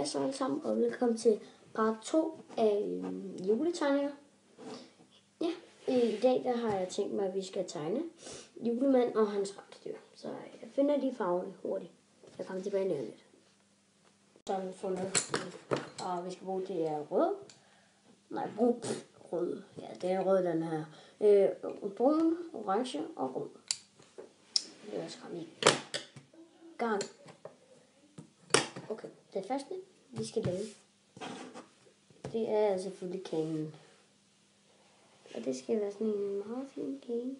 Hej så alle sammen, og velkommen til part 2 af juletegninger. Ja, i dag der har jeg tænkt mig, at vi skal tegne julemanden og hans rensdyr. Så jeg finder de farverne hurtigt. Jeg kommer tilbage lige lidt. Så har vi fundet, og vi skal bruge det er rød. Nej, rød. Ja, det er rød den her. Brun, orange og rød. Det er også komme i gang. Okay, det første, vi skal lave, det er selvfølgelig kanen. Og det skal være sådan en meget fin kane.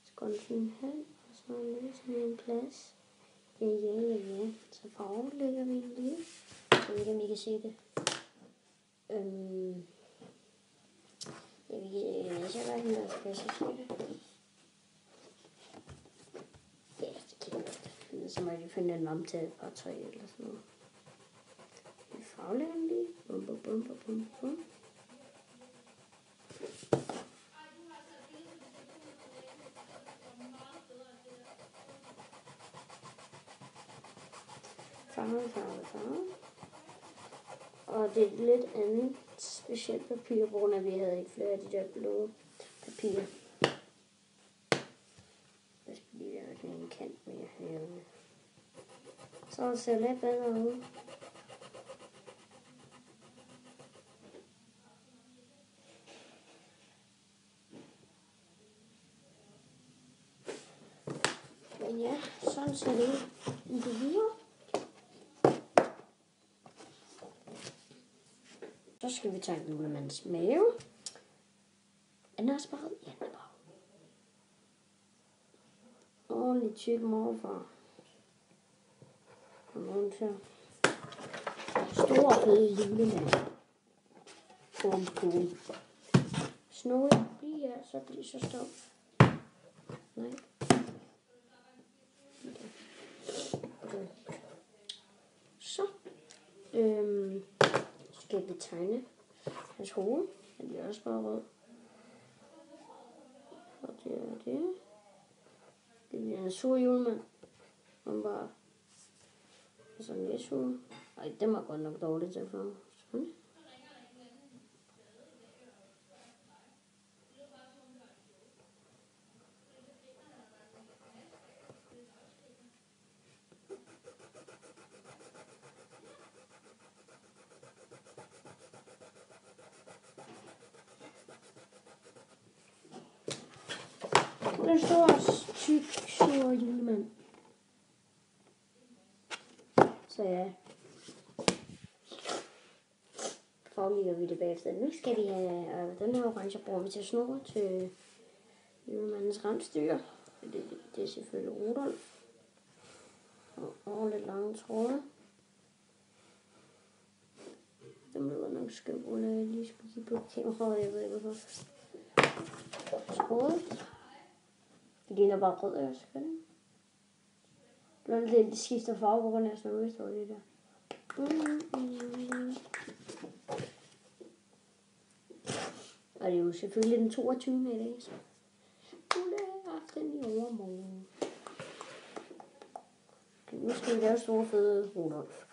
Så går den sådan her, og så er sådan en plads. Ja. Så farvelægger vi den lige. Jeg ved ikke, om I kan se det. Jeg viser dig den, der skal se det. Ja, det kan jeg. Så må jeg finde en lampe til et tøj eller sådan noget. Vi farvelægger den lige. Bum. Farve. Og det er et lidt andet specielt papir, på grund af, at vi havde ikke flere af de der blå papir. Jeg skal lige lave sådan en kant mere herude. Så ser det lidt bedre ud. Men ja, sådan ser det ud indtil videre. Så skal vi tage julemandens mave. Den er også bare rød. Ja, den er bare ordentlig tyk morfar. Og nogen til stor fede julemand. Cool. Snurre lige her, så bliver så stor. Nej. Okay. Så skal vi tegne hans hoved. Den bliver også bare rød. Og det er det. Det bliver en sur julemand. Han bare sådan lidt sur. Ej, det var godt nok dårligt til for. Sådan. Den står tyk, sur julemand. Så ja. Farvelægger vi det bagefter. Nu skal vi have den her orange bruger vi til snor til julemandens rensdyr. Det er selvfølgelig Rudolf. Og lidt lange tråde. Den bliver nok skønt, hvor jeg lige skulle kigge på kameraet. Jeg ved ikke hvorfor. Tråde. Det ligner bare rød, jeg skal det. Blot det skifter farve på grund af sådan noget, står det der. Og det er jo selvfølgelig den 22. i dag, så juleaften i overmorgen. Okay, nu skal vi lave store fede Rudolf.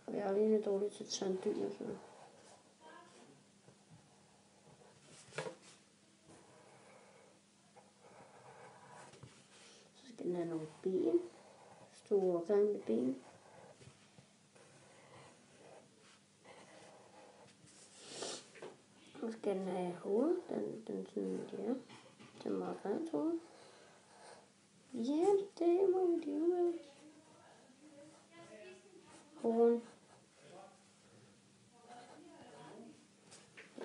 Og jeg er lige lidt dårligt til tanddyr og sådan. Den har nogle ben. Store gamle ben. Og skal den have hoved. Den sådan der. Den er meget grimt hoved. Ja, det må vi leve med. Hovedet.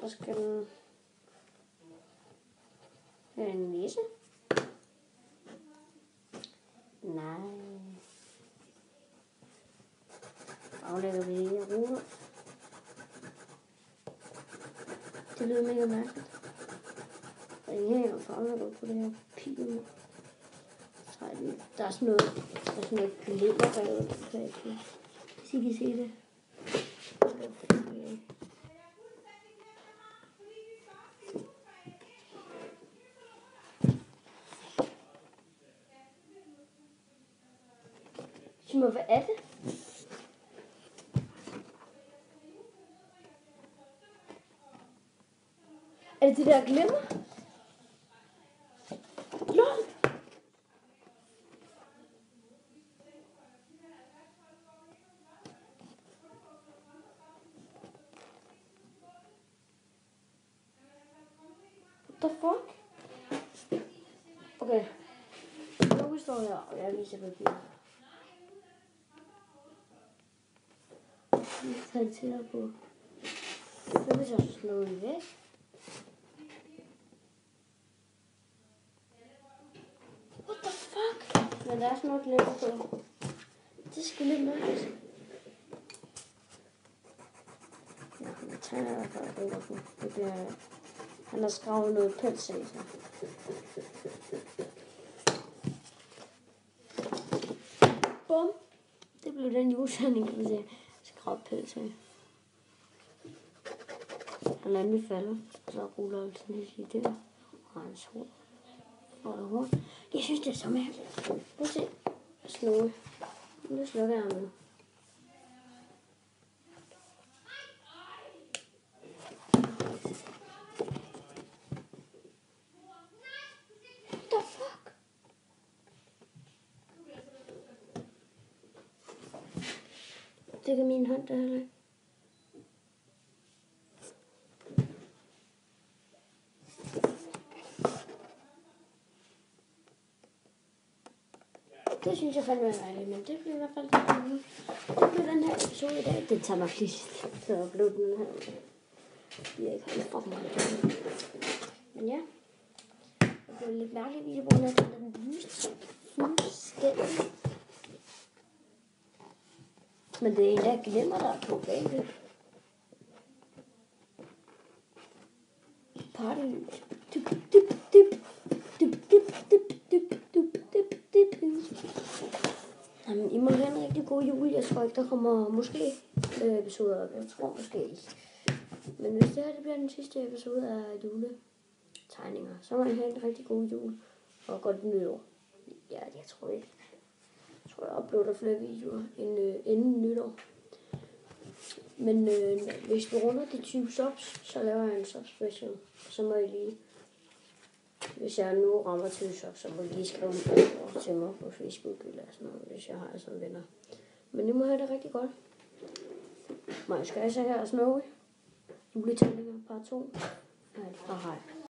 Og skal den have en næse. Nej. Aflægger vi lige Rudolf. Det lyder mega mærkeligt. Der er ingen her farvelægger på det her pil. Der er sådan noget glitter bagud. Hvis I kan se det. Hvad er det? Er det det der glimmer? Lol. What the fuck? Okay. Nu står jeg, og jeg viser papiret. Jeg tager det tættere på. Så vil jeg slå det væk. What the fuck? Men der er sådan noget glimmer på. Det er sgu lidt mærkeligt. Ja, jeg tegner i hvert fald Olafsen. Det bliver... Han har skravet noget pels af sig. Bum! Det blev den julesending, kan vi se. Skravet pels af. Han anbefaler, så ruller jeg sådan lidt i det. Og hans hår. Og hår. Jeg synes, det er så mærkeligt. Prøv at se. Snoge. Nu slukker jeg ham. What the fuck? Det kan min hånd der heller ikke. Det synes jeg fandme er dejligt, men det bliver i hvert fald det blev den her episode i dag. Den tager nok lige så blev den her. Jeg ikke holdt for meget. Men ja, det blev lidt mærkeligt video, hvor jeg tager den lyst fuldstændig. Men det er en, der glemmer der på bagved. Partylys. Dup, dup, dup. Dup, dup, dup, dup, dup, dup, dup. Jamen, I må have en rigtig god jul. Jeg tror ikke, der kommer måske episoder op. Jeg tror måske ikke. Men hvis det her det bliver den sidste episode af juletegninger, så må I have en rigtig god jul. Og godt nytår. Ja, jeg tror ikke. Jeg tror, jeg uploader flere videoer inden nytår. Men hvis du runder de 20 subs, så laver jeg en sub special. Så må I lige, hvis jeg nu rammer 20 subs, så må I lige skrive over til mig på Facebook eller sådan noget, hvis jeg har jer som venner. Men nu må jeg have det rigtig godt. Mig skal jeg så her og Snowy. Juletegninger part 2. Ja, og hej.